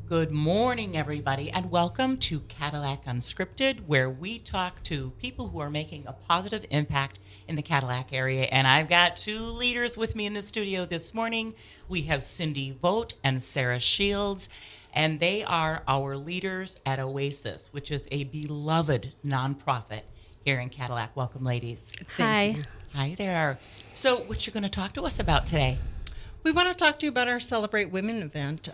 Good morning, everybody, and welcome to Cadillac Unscripted, where we talk to people who are making a positive impact in the Cadillac area. And I've got two leaders with me in the studio this morning. We have Cyndy Vogt and Sara Shields, and they are our leaders at OASIS, which is a beloved nonprofit here in Cadillac. Welcome, ladies. Hi. Hi there. So, what you going to talk to us about today? We want to talk to you about our Celebrate Women event.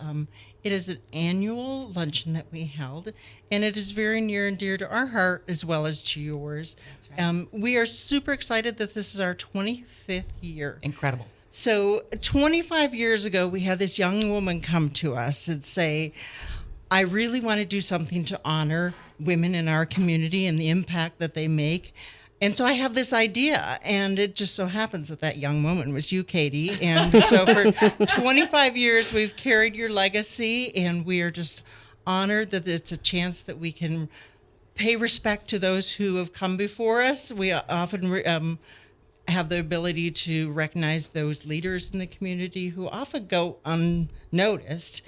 It is an annual luncheon that we held, and it is very near and dear to our heart as well as to yours. That's right. We are super excited that this is our 25th year. Incredible. So 25 years ago, we had this young woman come to us and say, I really want to do something to honor women in our community and the impact that they make. And so I have this idea, and it just so happens that that young woman was you, Katy. And so for 25 years, we've carried your legacy, and we are just honored that it's a chance that we can pay respect to those who have come before us. We often have the ability to recognize those leaders in the community who often go unnoticed.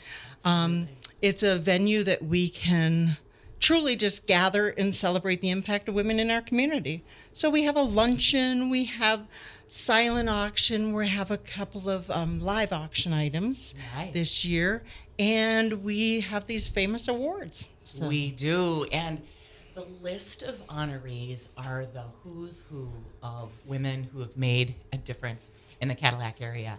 It's a venue that we can truly just gather and celebrate the impact of women in our community. So we have a luncheon, we have silent auction, we have a couple of live auction items this year, and we have these famous awards. So. We do, and the list of honorees are the who's who of women who have made a difference in the Cadillac area.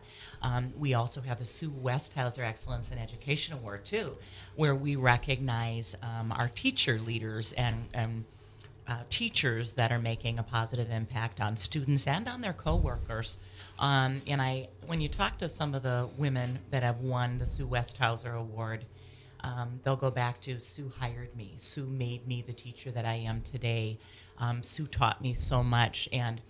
We also have the Sue Westhauser Excellence in Education Award, too, where we recognize our teacher leaders and teachers that are making a positive impact on students and on their coworkers. And when you talk to some of the women that have won the Sue Westhauser Award, they'll go back to Sue hired me. Sue made me the teacher that I am today. Sue taught me so much. And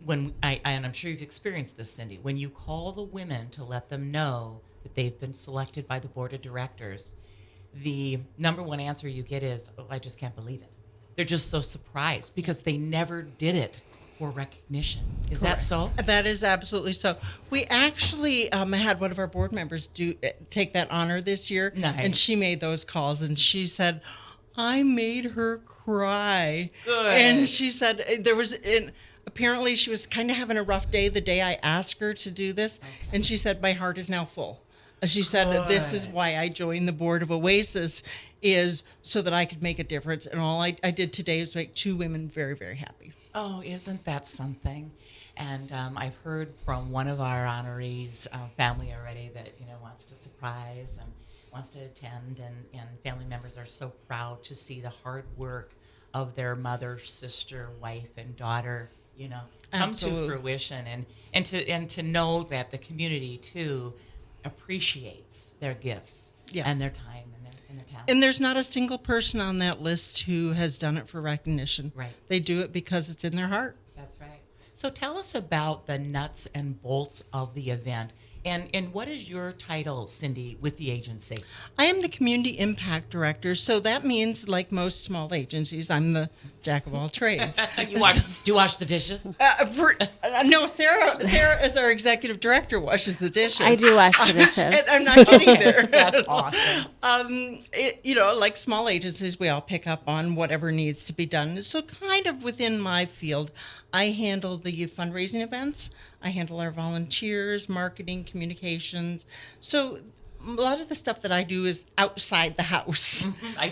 and I'm sure you've experienced this, Cyndy, when you call the women to let them know that they've been selected by the board of directors, the number one answer you get is, oh, I just can't believe it. They're just so surprised because they never did it for recognition. Is that so? That is absolutely so. We actually had one of our board members take that honor this year, Nice. And she made those calls, and she said, I made her cry. Good. And she said apparently she was kind of having a rough day the day I asked her to do this, and she said, my heart is now full. She said, this is why I joined the board of OASIS, is so that I could make a difference. And all I did today was make two women very, very happy. Oh, isn't that something? And I've heard from one of our honorees' family already that wants to surprise and wants to attend, and family members are so proud to see the hard work of their mother, sister, wife, and daughter come Absolutely. to fruition, and to know that the community too appreciates their gifts and their time and their talent. And there's not a single person on that list who has done it for recognition. Right. They do it because it's in their heart. That's right. So tell us about the nuts and bolts of the event. And what is your title, Cyndy, with the agency? I am the Community Impact Director, so that means, like most small agencies, I'm the jack of all trades. Do you wash the dishes? No, Sara as our Executive Director washes the dishes. I do wash the dishes. And I'm not kidding there. That's awesome. Like small agencies, we all pick up on whatever needs to be done. So kind of within my field, I handle the fundraising events. I handle our volunteers, marketing, communications. So a lot of the stuff that I do is outside the house. I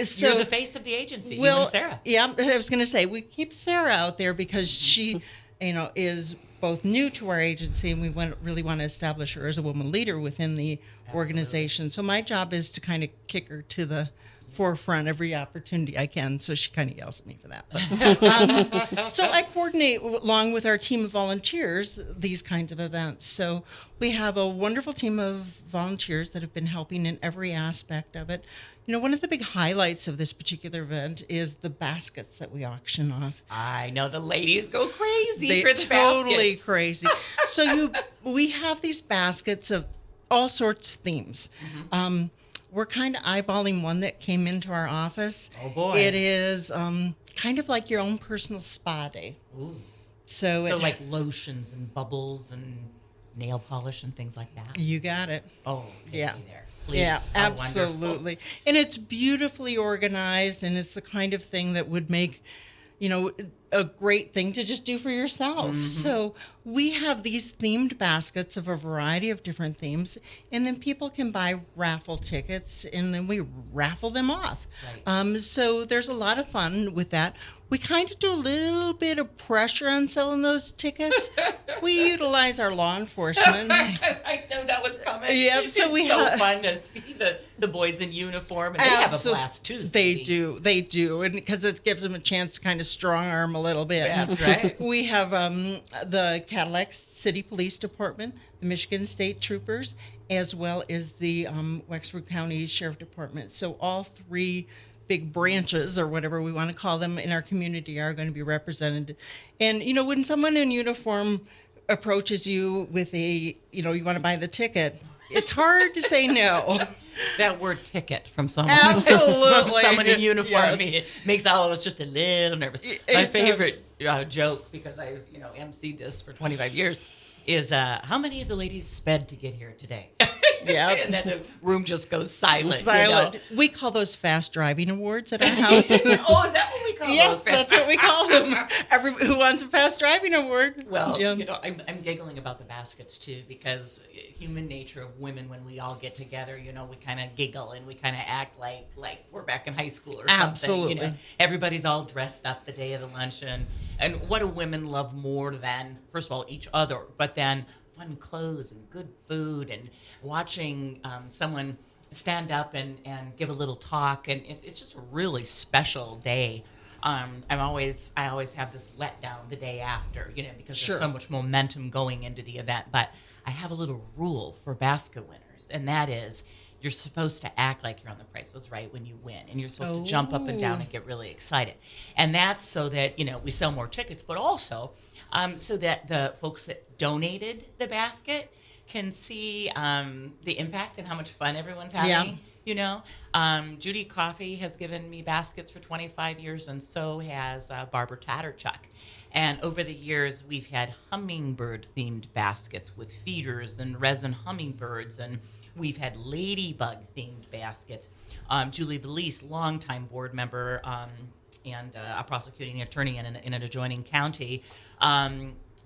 see. You're the face of the agency, you and Sara. Yeah, I was going to say, we keep Sara out there because she, is both new to our agency, and we really want to establish her as a woman leader within the organization. So my job is to kind of kick her to the forefront every opportunity I can, so she kind of yells at me for that. So I coordinate along with our team of volunteers these kinds of events. So we have a wonderful team of volunteers that have been helping in every aspect of it. One of the big highlights of this particular event is the baskets that we auction off. I know the ladies go crazy They're for the totally baskets. crazy. So we have these baskets of all sorts of themes. Mm-hmm. We're kind of eyeballing one that came into our office. Oh, boy. It is kind of like your own personal spa day. Ooh. So like lotions and bubbles and nail polish and things like that. You got it. Oh, Yeah. there. Please. Yeah, How wonderful. absolutely. And it's beautifully organized, and it's the kind of thing that would make, a great thing to just do for yourself. So we have these themed baskets of a variety of different themes, and then people can buy raffle tickets, and then we raffle them off. Right. So there's a lot of fun with that. We kind of do a little bit of pressure on selling those tickets. We utilize our law enforcement. I know that was coming. Yep, so it's we so ha- fun to see the boys in uniform, and they have a blast too. They Cyndy. do, and because it gives them a chance to kind of strong arm a little bit. That's right. We have the Cadillac City Police Department, the Michigan State Troopers, as well as the Wexford County Sheriff Department. So all three big branches, or whatever we want to call them, in our community are going to be represented. And when someone in uniform approaches you with you want to buy the ticket, it's hard to say no. That word "ticket" from someone, Absolutely. from someone in uniform, Yes. it makes all of us just a little nervous. It My does. favorite joke, because I've emceed this for 25 years, is how many of the ladies sped to get here today? Yep. And then the room just goes silent. Silent. We call those fast driving awards at our house. Oh, is that what we call Yes, those? that's what we call them. Who wants a fast driving award? Well, Yeah. I'm giggling about the baskets too, because human nature of women, when we all get together, we kind of giggle and we kind of act like we're back in high school or something. Absolutely. Everybody's all dressed up the day of the luncheon, and what do women love more than, first of all, each other, but then fun clothes and good food and watching someone stand up and give a little talk, and it's just a really special day. I always have this letdown the day after, because Sure. there's so much momentum going into the event. But I have a little rule for basket winners, and that is you're supposed to act like you're on The Price is Right when you win, and you're supposed to jump up and down and get really excited. And that's so that we sell more tickets, but also so that the folks that donated the basket can see the impact and how much fun everyone's having. Judy Coffey has given me baskets for 25 years, and so has Barbara Tatterchuck. And over the years, we've had hummingbird-themed baskets with feeders and resin hummingbirds, and we've had ladybug-themed baskets. Julie Valise, longtime board member and a prosecuting attorney in an adjoining county,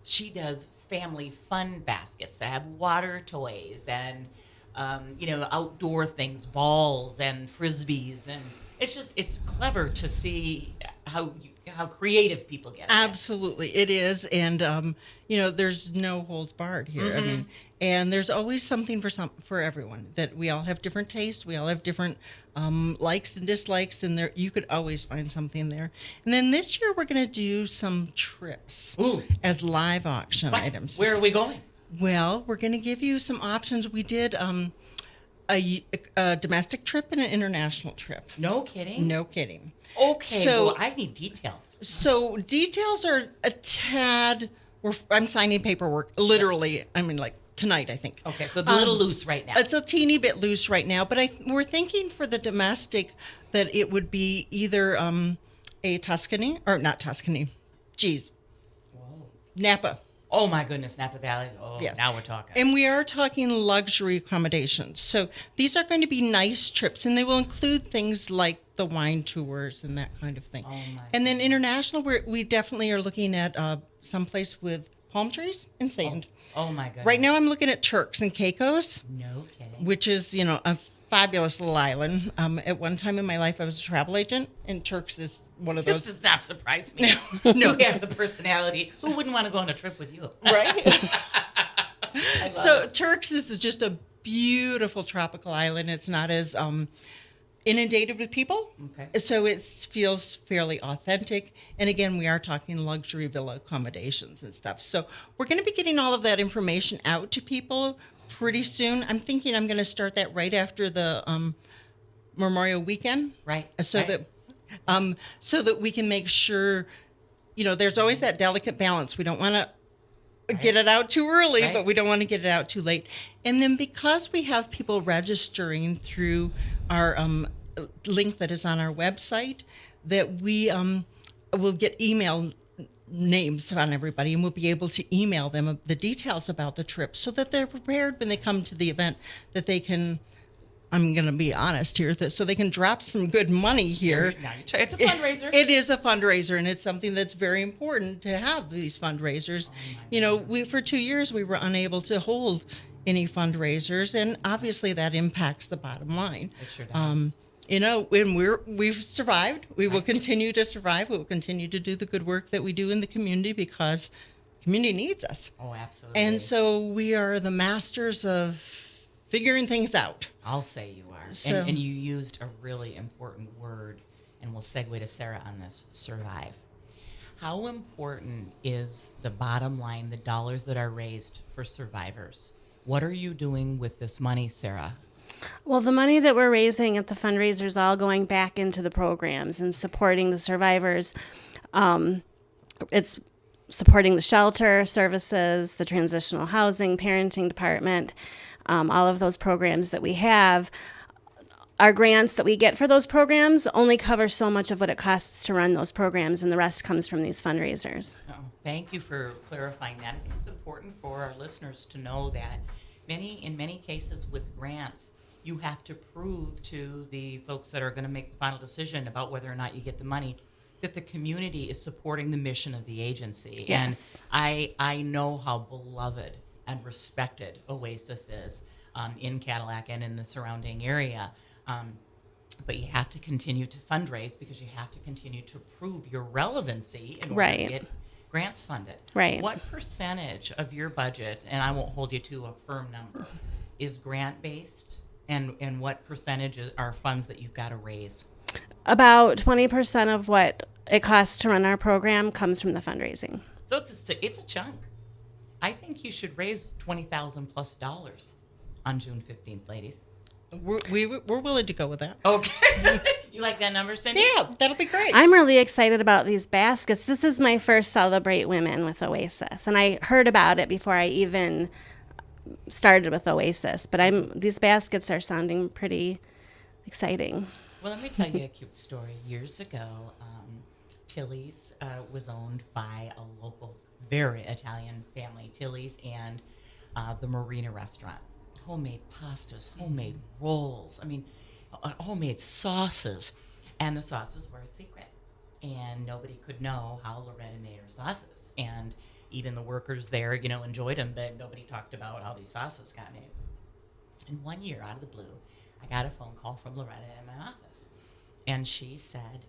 she does family fun baskets that have water toys and outdoor things, balls and frisbees, and it's clever to see how creative people get. Absolutely, it is, and there's no holds barred here. I mean, and there's always something for everyone. That we all have different tastes, we all have different likes and dislikes, and there you could always find something there. And then this year we're going to do some trips as live auction items. Where are we going? Well, we're going to give you some options. We did a domestic trip and an international trip. No kidding. No kidding. Okay, So- well, I need details. So details are a tad. I'm signing paperwork. Literally, I mean, like tonight, I think. Okay, so it's a little loose right now. It's a teeny bit loose right now, but we're thinking for the domestic that it would be either a Tuscany or not Tuscany. Geez, Whoa. Napa. Oh my goodness, Napa Valley. Oh, Yeah. now we're talking. And we are talking luxury accommodations. So these are going to be nice trips, and they will include things like the wine tours and that kind of thing. Oh my And then international, we definitely are looking at someplace with palm trees and sand. Oh my goodness. Right now I'm looking at Turks and Caicos, No kidding. which is, a fabulous little island. At one time in my life, I was a travel agent, and Turks is one of This those. does not surprise me. No. You have the personality. Who wouldn't want to go on a trip with you? Right? I love So it. Turks is just a beautiful tropical island. It's not as inundated with people. Okay. So it feels fairly authentic. And again, we are talking luxury villa accommodations and stuff. So we're going to be getting all of that information out to people pretty soon. I'm thinking I'm going to start that right after the Memorial Weekend. Right. So right. that we can make sure, there's always that delicate balance. We don't want to get it out too early, Right. but we don't want to get it out too late. And then because we have people registering through our link that is on our website, that we will get email names on everybody, and we'll be able to email them the details about the trip so that they're prepared when they come to the event, that they can I'm going to be honest here, so they can drop some good money here. It's a fundraiser. It is a fundraiser, and it's something that's very important to have these fundraisers. For 2 years we were unable to hold any fundraisers, and obviously that impacts the bottom line. It sure does. And we've survived. We will continue to survive. We will continue to do the good work that we do in the community because the community needs us. Oh, absolutely. And so we are the masters of figuring things out. I'll say you are. So, and you used a really important word, and we'll segue to Sara on this, survive. How important is the bottom line, the dollars that are raised for survivors? What are you doing with this money, Sara? Well, the money that we're raising at the fundraiser is all going back into the programs and supporting the survivors. It's supporting the shelter services, the transitional housing, parenting department, all of those programs that we have. Our grants that we get for those programs only cover so much of what it costs to run those programs, and the rest comes from these fundraisers. Oh, thank you for clarifying that. I think it's important for our listeners to know that in many cases with grants, you have to prove to the folks that are going to make the final decision about whether or not you get the money that the community is supporting the mission of the agency. Yes. And I know how beloved and respected OASIS is in Cadillac and in the surrounding area. But you have to continue to fundraise because you have to continue to prove your relevancy in order to get grants funded. Right. What percentage of your budget, and I won't hold you to a firm number, is grant-based? And what percentage are funds that you've got to raise? About 20% of what it costs to run our program comes from the fundraising. So it's a chunk. I think you should raise $20,000+ on June 15th, ladies. We're willing to go with that. Okay. You like that number, Cyndy? Yeah, that'll be great. I'm really excited about these baskets. This is my first Celebrate Women with OASIS, and I heard about it before I even started with OASIS. But these baskets are sounding pretty exciting. Well, let me tell you a cute story. Years ago, Tilly's was owned by a local, very Italian family, Tilly's and the Marina restaurant. Homemade pastas, homemade rolls, homemade sauces. And the sauces were a secret. And nobody could know how Loretta made her sauces. And even the workers there, enjoyed them, but nobody talked about how these sauces got made. And one year, out of the blue, I got a phone call from Loretta in my office. And she said,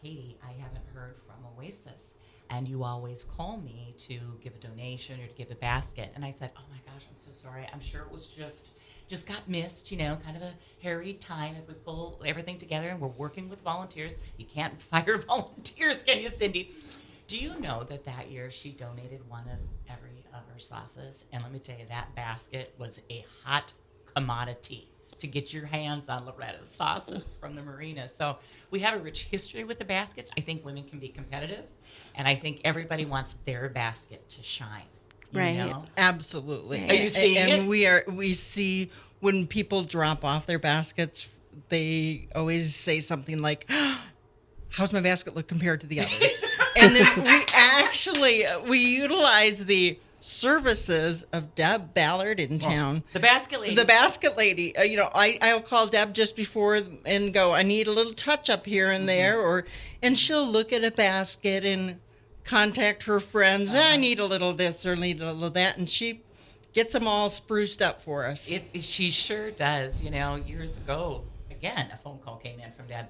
Katy, I haven't heard from OASIS. And you always call me to give a donation or to give a basket. And I said, oh my gosh, I'm so sorry. I'm sure it was just got missed, kind of a harried time as we pull everything together and we're working with volunteers. You can't fire volunteers, can you, Cyndy? Do you know that year she donated one of every of her sauces? And let me tell you, that basket was a hot commodity to get your hands on Loretta's sauces from the Marina. So we have a rich history with the baskets. I think women can be competitive. And I think everybody wants their basket to shine. Right. Absolutely. Are you seeing it? And we see when people drop off their baskets, they always say something like, how's my basket look compared to the others? And then we utilize the services of Deb Ballard in town. The basket lady. The basket lady. I'll call Deb just before and go, I need a little touch up here and there, and she'll look at a basket and contact her friends. I need a little this or need a little that, and she gets them all spruced up for us. She sure does. Years ago, again, a phone call came in from Deb.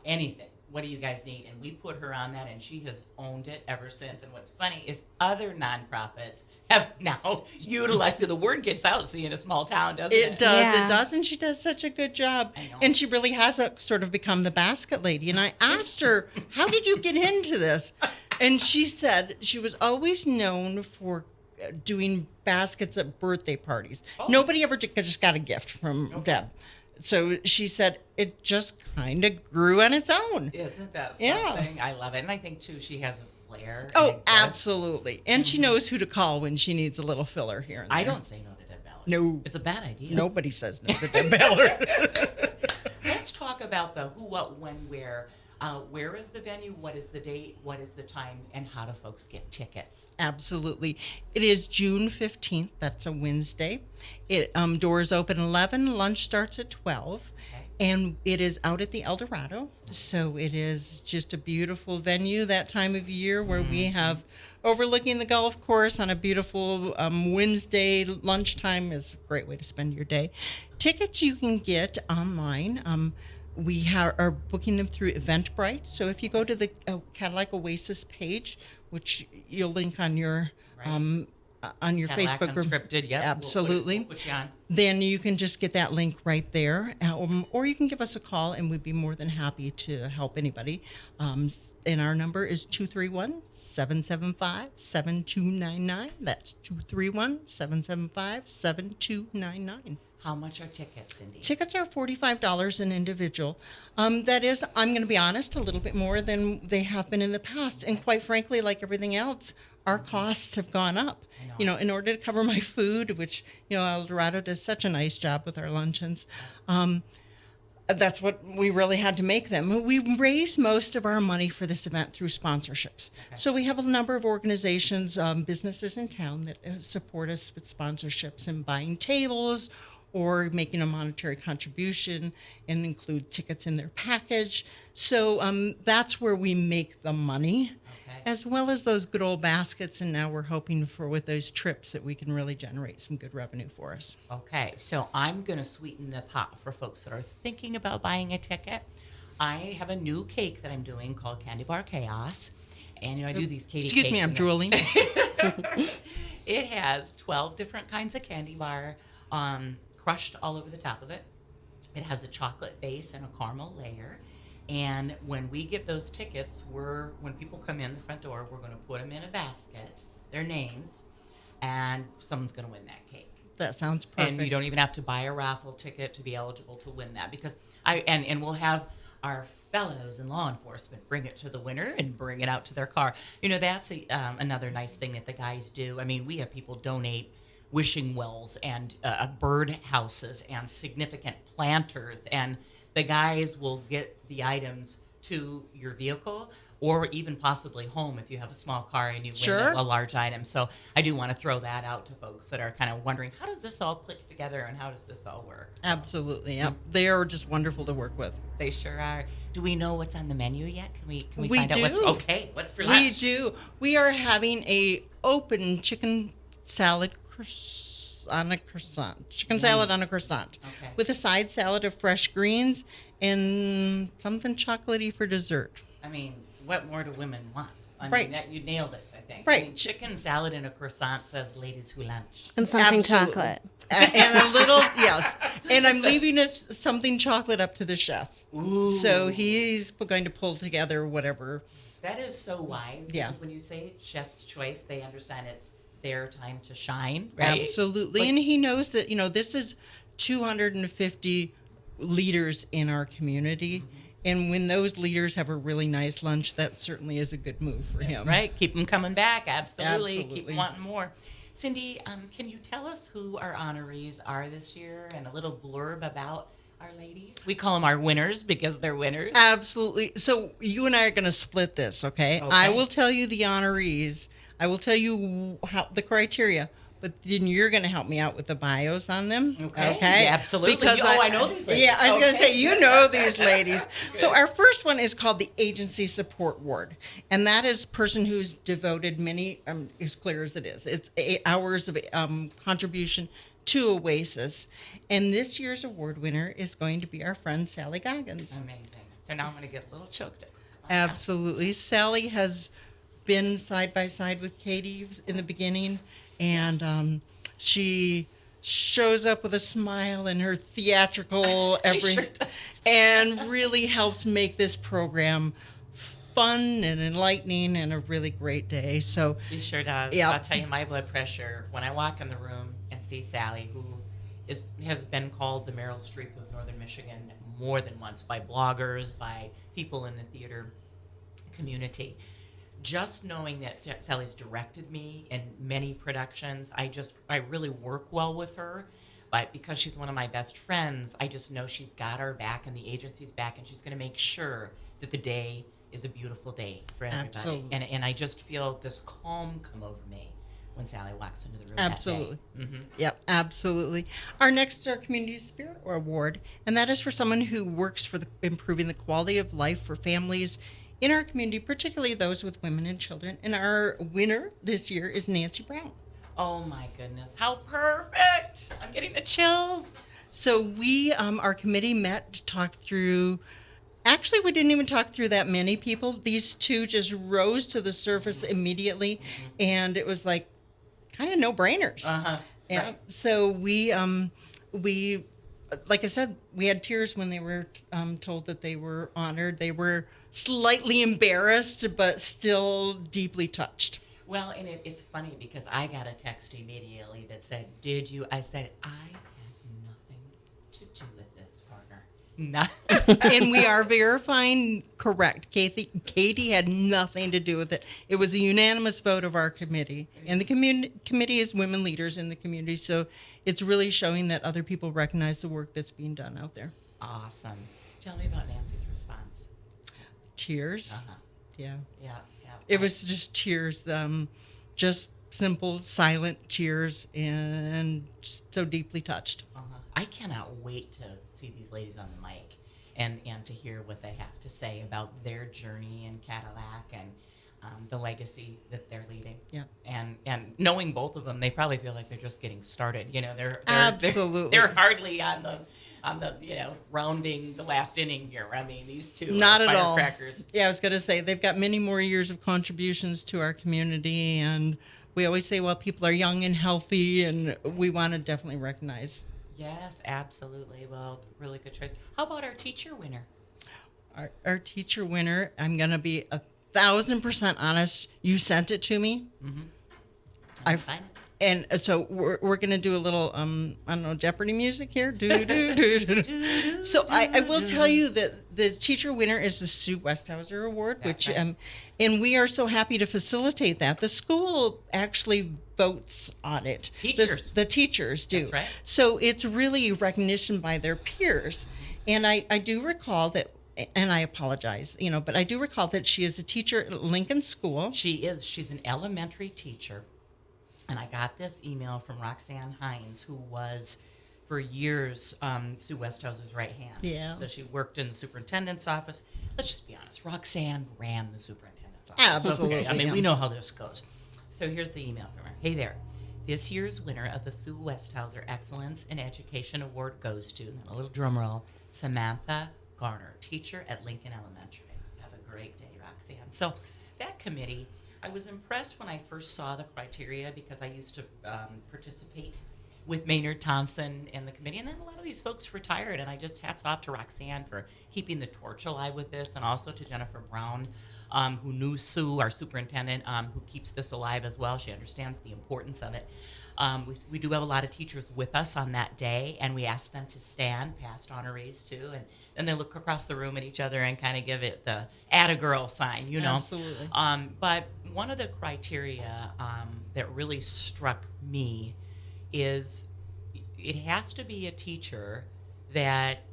Anything. What do you guys need? And we put her on that, and she has owned it ever since. And what's funny is other nonprofits have now utilized it. The word gets out, see, in a small town, doesn't it? It does, Yeah. It does, and she does such a good job. I know. And she really has sort of become the basket lady. And I asked her, how did you get into this? And she said she was always known for doing baskets at birthday parties. Oh. Nobody ever just got a gift from Deb. So she said it just kind of grew on its own. Isn't that something? Yeah. I love it. And I think, too, she has a flair. and a Oh, gift. absolutely. And she knows who to call when she needs a little filler here and there. I don't say no to Deb Ballard. No. It's a bad idea. Nobody says no to Deb Ballard. Let's talk about the who, what, when, where. Where is the venue? What is the date? What is the time? And how do folks get tickets? Absolutely. It is June 15th. That's a Wednesday. Doors open 11, lunch starts at 12. Okay. And it is out at the El Dorado. So it is just a beautiful venue that time of year where we have overlooking the golf course on a beautiful Wednesday lunchtime is a great way to spend your day. Tickets you can get online. We are booking them through Eventbrite. So if you go to the Cadillac Oasis page, which you'll link on your Cadillac Facebook group, Unscripted, yep. absolutely. We'll put you on. Then you can just get that link right there, or you can give us a call, and we'd be more than happy to help anybody. And our number is 231-775-7299. That's 231-775-7299. How much are tickets, Cyndy? Tickets are $45 an individual. That is, I'm going to be honest, a little bit more than they have been in the past. And quite frankly, like everything else, our costs have gone up. I know. You know, in order to cover my food, which, you know, El Dorado does such a nice job with our luncheons. That's what we really had to make them. We raised most of our money for this event through sponsorships. Okay. So we have a number of organizations, businesses in town that support us with sponsorships and buying tables or making a monetary contribution and include tickets in their package. So that's where we make the money, as well as those good old baskets. And now we're hoping for, with those trips, that we can really generate some good revenue for us. Okay, so I'm going to sweeten the pot for folks that are thinking about buying a ticket. I have a new cake that I'm doing called Candy Bar Chaos. And you know, I do these Katy Excuse cakes me, I'm drooling. It has 12 different kinds of candy bar crushed all over the top of it. It has a chocolate base and a caramel layer. And when we get those tickets, when people come in the front door, we're going to put them in a basket, their names, and someone's going to win that cake. That sounds perfect. And you don't even have to buy a raffle ticket to be eligible to win that, because and we'll have our fellows in law enforcement bring it to the winner and bring it out to their car. You know, that's another nice thing that the guys do. I mean, we have people donate wishing wells and bird houses and significant planters, and the guys will get the items to your vehicle or even possibly home if you have a small car and you win a large item. So I do want to throw that out to folks that are kind of wondering, how does this all click together and how does this all work? So, absolutely. Yep. They are just wonderful to work with. They sure are. Do we know what's on the menu yet? Can we We find do. out what's for lunch? We do. We are having a open chicken salad on a croissant. Chicken salad on a croissant. Okay. With a side salad of fresh greens and something chocolatey for dessert. I mean, what more do women want? I Right. mean, you nailed it, I think. Right. I mean, chicken salad and a croissant says ladies who lunch. And something Absolutely. chocolate. And a little, yes. And I'm leaving something chocolate up to the chef. Ooh. So he's going to pull together whatever. That is so wise. Yeah. Because when you say chef's choice, they understand it's their time to shine, right? Absolutely. Like, and he knows that, you know, this is 250 leaders in our community. Mm-hmm. And when those leaders have a really nice lunch, that certainly is a good move for him. right. Keep them coming back. Absolutely. Absolutely. Keep wanting more. Cyndy, can you tell us who our honorees are this year and a little blurb about our ladies? We call them our winners because they're winners. Absolutely. So you and I are going to split this, okay? I will tell you the honorees. I will tell you how the criteria, but then you're going to help me out with the bios on them. Okay? Yeah, absolutely. Because I know these ladies. Yeah, I was going to say, you know these ladies. So our first one is called the Agency Support Ward. And that is a person who's devoted many, as clear as it is, it's 8 hours of contribution to OASIS. And this year's award winner is going to be our friend Sally Goggins. Amazing. So now I'm going to get a little choked up. Absolutely. Sally has been side by side with Katy in the beginning, and she shows up with a smile and her theatrical and really helps make this program fun and enlightening and a really great day. So she sure does. Yep. I'll tell you, my blood pressure when I walk in the room and see Sally, who has been called the Meryl Streep of Northern Michigan more than once by bloggers, by people in the theater community. Just knowing that Sally's directed me in many productions, I really work well with her. But because she's one of my best friends, I just know she's got our back and the agency's back, and she's going to make sure that the day is a beautiful day for everybody. Absolutely. And I just feel this calm come over me when Sally walks into the room Absolutely. that day. Yep, absolutely. Our next is our Community Spirit Award, and that is for someone who works for improving the quality of life for families in our community, particularly those with women and children. And our winner this year is Nancy Brown. Oh my goodness, how perfect! I'm getting the chills. So we, our committee met to talk through. Actually, we didn't even talk through that many people. These two just rose to the surface immediately, and it was like kind of no-brainers. Yeah. Right. So we, like I said, we had tears when they were told that they were honored. They were slightly embarrassed, but still deeply touched. Well, and it's funny because I got a text immediately that said, "Did you?" I said, "I had nothing to do with this, partner." And we are verifying correct. Katie had nothing to do with it. It was a unanimous vote of our committee. And the committee is women leaders in the community. So it's really showing that other people recognize the work that's being done out there. Awesome. Tell me about Nancy's response. Tears. Yeah. Yeah. It was just tears. Just simple, silent tears, and just so deeply touched. I cannot wait to see these ladies on the mic and to hear what they have to say about their journey in Cadillac and the legacy that they're leaving. Yeah. And knowing both of them, they probably feel like they're just getting started. You know, they're Absolutely. they're hardly on the rounding the last inning here. I mean, these two Not are at all. firecrackers. Yeah, I was going to say they've got many more years of contributions to our community, and we always say, well, people are young and healthy, and we want to definitely recognize. Yes, absolutely. Well, really good choice. How about our teacher winner? Our teacher winner, I'm going to be 1,000% honest. You sent it to me. Fine. And so we're going to do a little, I don't know, Jeopardy music here. Do, do, do, do. So I will tell you that the teacher winner is the Sue Westhauser Award, That's which, right. and we are so happy to facilitate that. The school actually votes on it. Teachers. The teachers do. That's right. So it's really recognition by their peers. And I do recall that, and I apologize, but I do recall that she is a teacher at Lincoln School. She is. She's an elementary teacher. And I got this email from Roxanne Hines, who was, for years, Sue Westhauser's right hand. Yeah. So she worked in the superintendent's office. Let's just be honest. Roxanne ran the superintendent's office. Absolutely. Okay? I mean, yeah. we know how this goes. So here's the email from her. Hey there. This year's winner of the Sue Westhauser Excellence in Education Award goes to, and a little drum roll, Samantha Garner, teacher at Lincoln Elementary. Have a great day, Roxanne. So that committee, I was impressed when I first saw the criteria because I used to participate with Maynard Thompson and the committee, and then a lot of these folks retired, and I just hats off to Roxanne for keeping the torch alive with this, and also to Jennifer Brown, who knew Sue, our superintendent, who keeps this alive as well. She understands the importance of it. We do have a lot of teachers with us on that day, and we ask them to stand, past honorees too, and then they look across the room at each other and kind of give it the atta girl sign, Absolutely. But one of the criteria that really struck me is it has to be a teacher that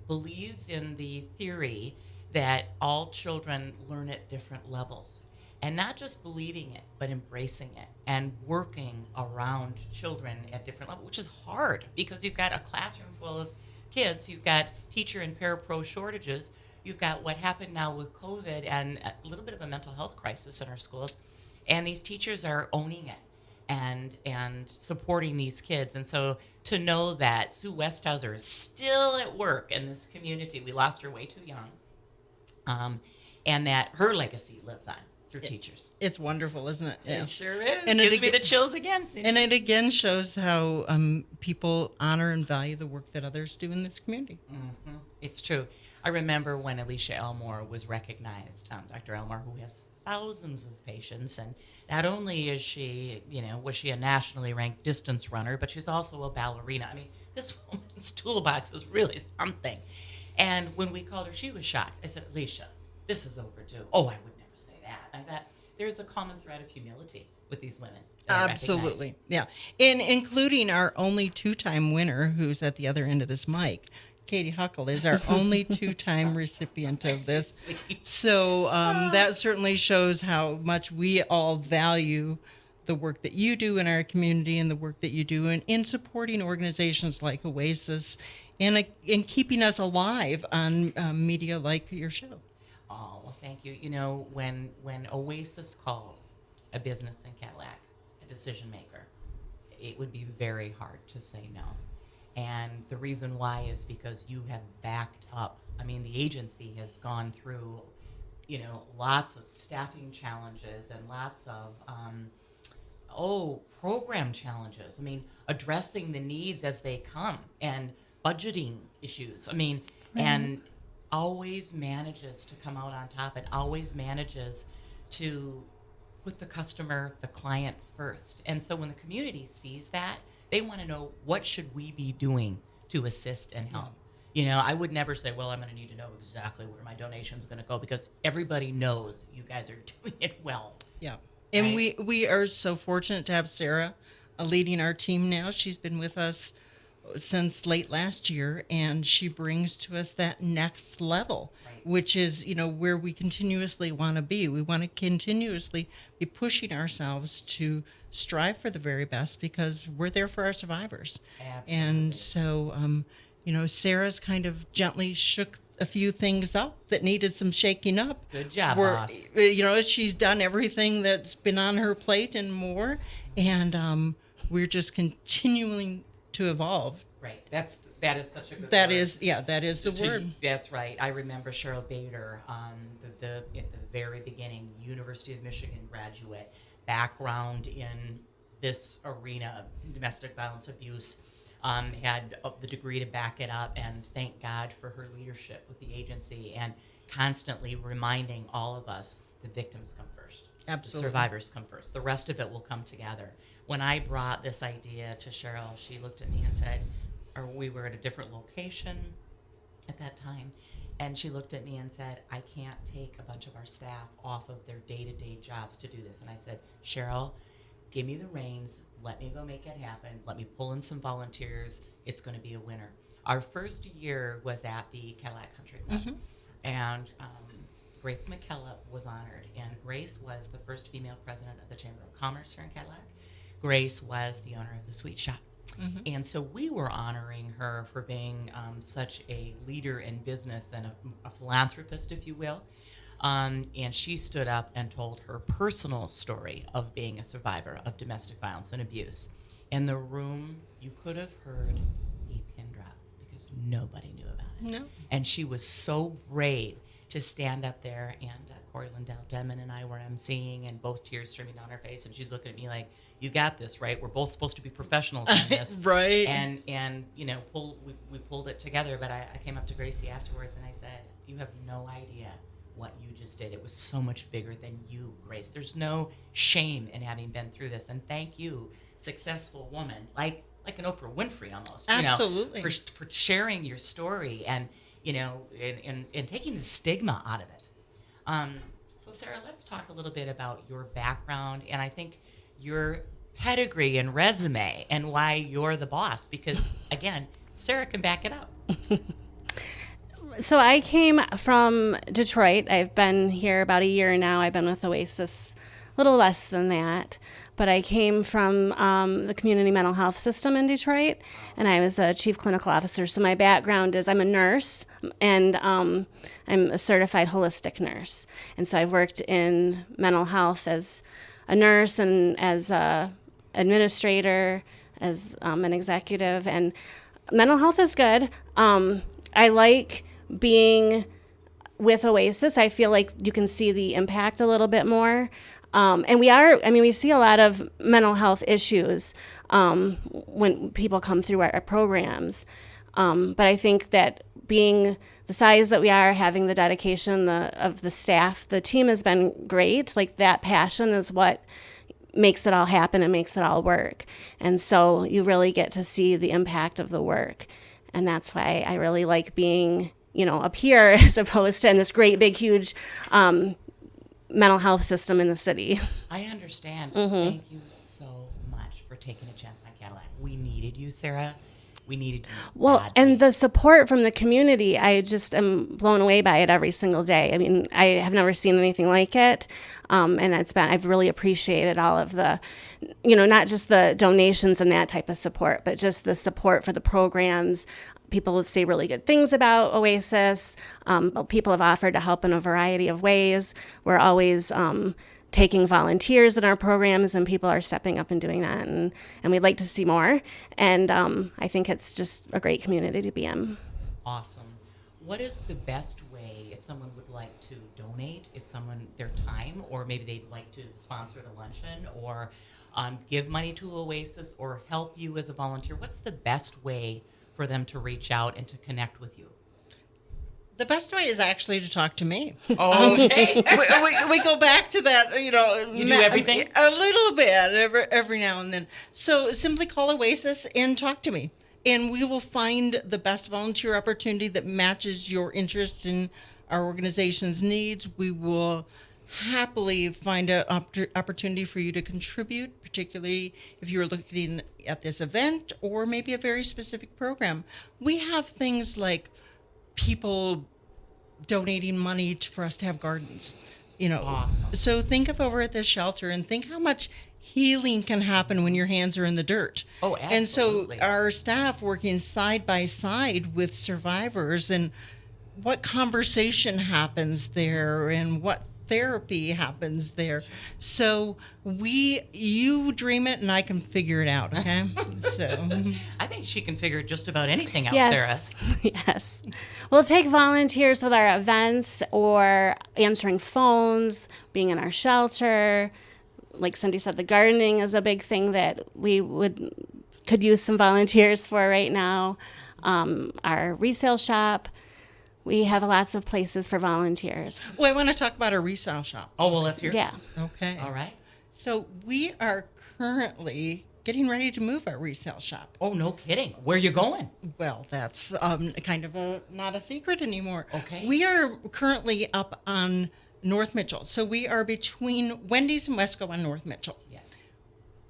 believes in the theory that all children learn at different levels. And not just believing it, but embracing it and working around children at different levels, which is hard because you've got a classroom full of kids, you've got teacher and parapro shortages, you've got what happened now with COVID and a little bit of a mental health crisis in our schools, and these teachers are owning it and supporting these kids. And so to know that Sue Westhauser is still at work in this community, we lost her way too young, and that her legacy lives on through teachers. It's wonderful, isn't it? Yeah. It sure is. And It it gives me aga- the chills again, Cyndy. And it again shows how people honor and value the work that others do in this community. Mm-hmm. It's true. I remember when Alicia Elmore was recognized, Dr. Elmore, who has thousands of patients, and not only is she, was she a nationally ranked distance runner, but she's also a ballerina. I mean, this woman's toolbox is really something. And when we called her, she was shocked. I said, Alicia, this is overdue. Oh, I would never say that. I thought there's a common thread of humility with these women. that I recognize. Absolutely. Yeah. And including our only 2-time winner, who's at the other end of this mic. Katy Huckle is our only 2-time recipient of this. So that certainly shows how much we all value the work that you do in our community and the work that you do in supporting organizations like OASIS and in keeping us alive on media like your show. Oh, well, thank you. You know, when OASIS calls a business in Cadillac a decision maker, it would be very hard to say no. And the reason why is because you have backed up. I mean, the agency has gone through, lots of staffing challenges and lots of, program challenges. I mean, addressing the needs as they come and budgeting issues. I mean, and always manages to come out on top and always manages to put the customer, the client first. And so when the community sees that, they want to know, what should we be doing to assist and help? I would never say, well, I'm going to need to know exactly where my donation's going to go, because everybody knows you guys are doing it well. Yeah. And Right. we are so fortunate to have Sara leading our team now. She's been with us since late last year, and she brings to us that next level, Right. which is, where we continuously want to be. We want to continuously be pushing ourselves to strive for the very best, because we're there for our survivors. Absolutely. And so, Sarah's kind of gently shook a few things up that needed some shaking up. Good job, We're- boss. She's done everything that's been on her plate and more, and we're just continuing to evolve. Right. That is such a good That word. is the word. That's right. I remember Cheryl Bader, at the very beginning, University of Michigan graduate, background in this arena, domestic violence abuse, had the degree to back it up, and thank God for her leadership with the agency and constantly reminding all of us the victims come first. Absolutely. The survivors come first. The rest of it will come together. When I brought this idea to Cheryl, she looked at me and said, we were at a different location at that time, and she looked at me and said, I can't take a bunch of our staff off of their day-to-day jobs to do this. And I said, Cheryl, give me the reins, let me go make it happen, let me pull in some volunteers, it's going to be a winner. Our first year was at the Cadillac Country Club, and Grace McKellop was honored, and Grace was the first female president of the Chamber of Commerce here in Cadillac. Grace was the owner of the Sweet Shop. And so we were honoring her for being such a leader in business and a philanthropist, if you will. And she stood up and told her personal story of being a survivor of domestic violence and abuse. In the room, you could have heard a pin drop, because nobody knew about it. No. And she was so brave to stand up there, and Corey Lindell Denman and I were emceeing, and both tears streaming down her face, and she's looking at me like, you got this, right? We're both supposed to be professionals in this. Right. And we pulled it together, but I came up to Gracie afterwards and I said, you have no idea what you just did. It was so much bigger than you, Grace. There's no shame in having been through this, and thank you, successful woman, like an Oprah Winfrey almost. Absolutely. For sharing your story and and taking the stigma out of it. So Sara, let's talk a little bit about your background, and I think your pedigree and resume, and why you're the boss, because again, Sara can back it up. So I came from Detroit. I've been here about a year now. I've been with OASIS a little less than that. But I came from the community mental health system in Detroit, and I was a chief clinical officer. So my background is I'm a nurse, and I'm a certified holistic nurse. And so I've worked in mental health as a nurse and as a administrator, as an executive. And mental health is good. I like being with OASIS. I feel like you can see the impact a little bit more. And we see a lot of mental health issues when people come through our programs. But I think that being the size that we are, having the dedication of the staff, the team has been great. Like, that passion is what makes it all happen and makes it all work. And so you really get to see the impact of the work. And that's why I really like being, up here as opposed to in this great, big, huge mental health system in the city. I understand. Thank you so much for taking a chance on Cadillac. We needed you, Sara. We needed you. Well, badly. and the support from the community, I just am blown away by it every single day. I mean, I have never seen anything like it. And I've really appreciated all of the, not just the donations and that type of support, but just the support for the programs. People say really good things about OASIS. People have offered to help in a variety of ways. We're always taking volunteers in our programs, and people are stepping up and doing that, and we'd like to see more. And I think it's just a great community to be in. Awesome. What is the best way if someone would like to donate, if someone their time, or maybe they'd like to sponsor the luncheon, or give money to Oasis, or help you as a volunteer? What's the best way for them to reach out and to connect with you? The best way is actually to talk to me. Okay. We go back to that, You do everything? A little bit every now and then. So simply call Oasis and talk to me. And we will find the best volunteer opportunity that matches your interest in our organization's needs. We will happily find an opportunity for you to contribute, particularly if you're looking at this event or maybe a very specific program. We have things like people donating money for us to have gardens, Awesome. So think of over at this shelter and think how much healing can happen when your hands are in the dirt. Oh, absolutely. And so our staff working side by side with survivors, and what conversation happens there and what therapy happens there. So you dream it and I can figure it out, okay? So I think she can figure just about anything out, Yes. Sara. Yes. We'll take volunteers with our events or answering phones, being in our shelter. Like Cyndy said, the gardening is a big thing that we could use some volunteers for right now. Our resale shop. We have lots of places for volunteers. well, I want to talk about our resale shop. Oh, well, let's hear it. Yeah. Okay. All right. So we are currently getting ready to move our resale shop. Oh, no kidding. Where are you going? Well, that's kind of not a secret anymore. Okay. We are currently up on North Mitchell. So we are between Wendy's and Wesco on North Mitchell. Yes.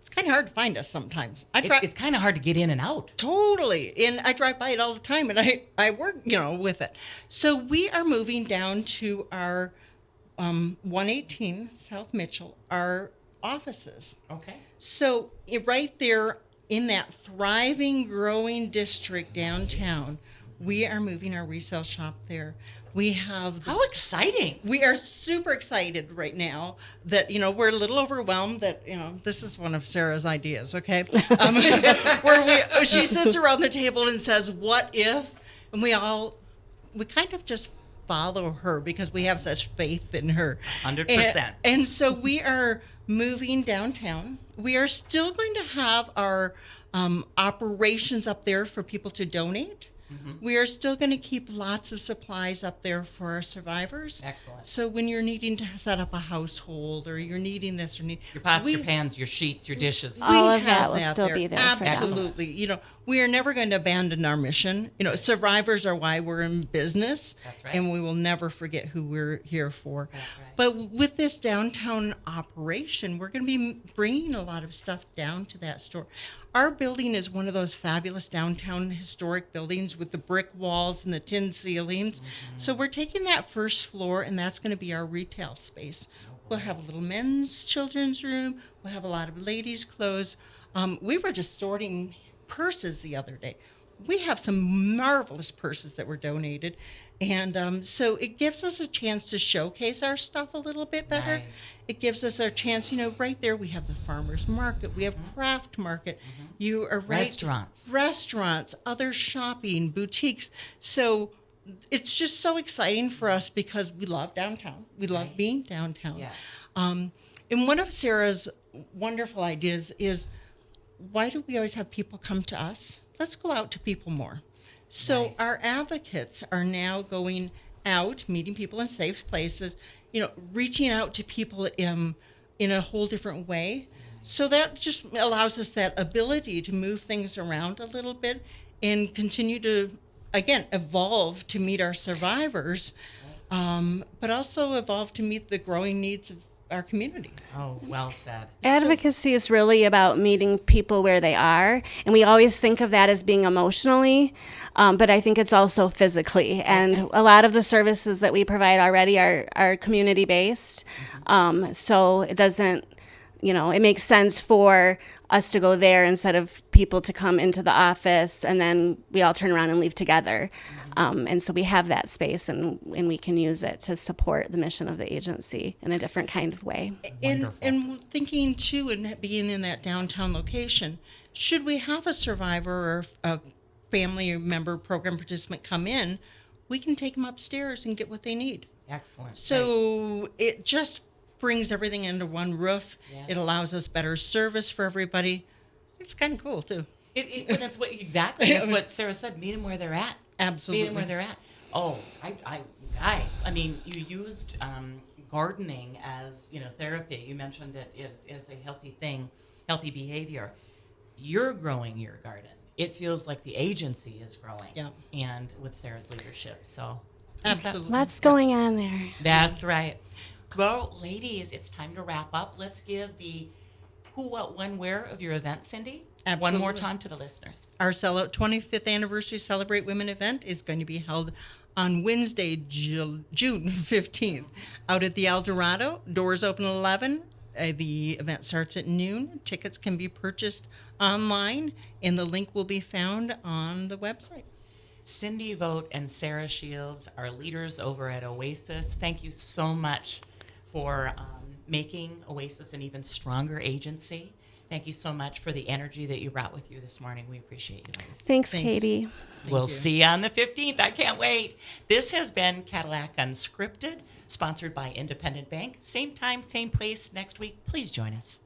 It's kind of hard to find us sometimes. It's kind of hard to get in and out. Totally. And I drive by it all the time, and I work, with it. So we are moving down to our 118 South Mitchell, our offices. Okay. So right there in that thriving, growing district downtown, we are moving our resale shop there. We have How exciting. we are super excited right now that, we're a little overwhelmed that, this is one of Sarah's ideas, okay? Where she sits around the table and says, what if? And we kind of just follow her because we have such faith in her. 100%. And so we are moving downtown. We are still going to have our operations up there for people to donate. Mm-hmm. We are still going to keep lots of supplies up there for our survivors. Excellent. So when you're needing to set up a household, or you're needing this or your pots, your pans, your sheets, your dishes. All of that have will still there. be there for them. Absolutely. We are never going to abandon our mission. Survivors are why we're in business. That's right. And we will never forget who we're here for. That's right. But with this downtown operation, we're going to be bringing a lot of stuff down to that store. Our building is one of those fabulous downtown historic buildings with the brick walls and the tin ceilings. Mm-hmm. So we're taking that first floor, and that's going to be our retail space. We'll have a little men's children's room. We'll have a lot of ladies' clothes. We were just sorting purses the other day. We have some marvelous purses that were donated. And so it gives us a chance to showcase our stuff a little bit better. Nice. It gives us a chance, right there we have the farmer's market. We have craft market. Mm-hmm. You are right. Restaurants, other shopping, boutiques. So it's just so exciting for us because we love downtown. We love being downtown. Yes. And one of Sarah's wonderful ideas is, why do we always have people come to us? Let's go out to people more. So Nice. Our advocates are now going out, meeting people in safe places, reaching out to people in a whole different way. So that just allows us that ability to move things around a little bit and continue to, again, evolve to meet our survivors. but also evolve to meet the growing needs of our community. Oh, well said. Advocacy is really about meeting people where they are, and we always think of that as being emotionally, but I think it's also physically. And a lot of the services that we provide already are community based, so it doesn't, it makes sense for us to go there instead of people to come into the office and then we all turn around and leave together. And so we have that space and we can use it to support the mission of the agency in a different kind of way. And thinking too, and being in that downtown location, should we have a survivor or a family member program participant come in, we can take them upstairs and get what they need. Excellent. So it just brings everything under one roof. Yes. It allows us better service for everybody. It's kind of cool too. That's what That's what Sarah said. Meet them where they're at. Absolutely. Meet them where they're at. Oh, guys. I mean, you used gardening as therapy. You mentioned it as a healthy thing, healthy behavior. You're growing your garden. It feels like the agency is growing. Yeah. And with Sarah's leadership, so Absolutely. Lots going on there. that's right. Well, ladies, it's time to wrap up. Let's give the who, what, when, where of your event, Cyndy. Absolutely. One more time to the listeners. Our Sellout 25th Anniversary Celebrate Women event is going to be held on Wednesday, June 15th, out at the El Dorado. Doors open at 11. The event starts at noon. Tickets can be purchased online, and the link will be found on the website. Cyndy Vogt and Sara Shields are leaders over at OASIS. Thank you so much for making OASIS an even stronger agency. Thank you so much for the energy that you brought with you this morning. We appreciate you, ladies. Thanks. Katie. We'll see you on the 15th. I can't wait. This has been Cadillac Unscripted, sponsored by Independent Bank. Same time, same place next week. Please join us.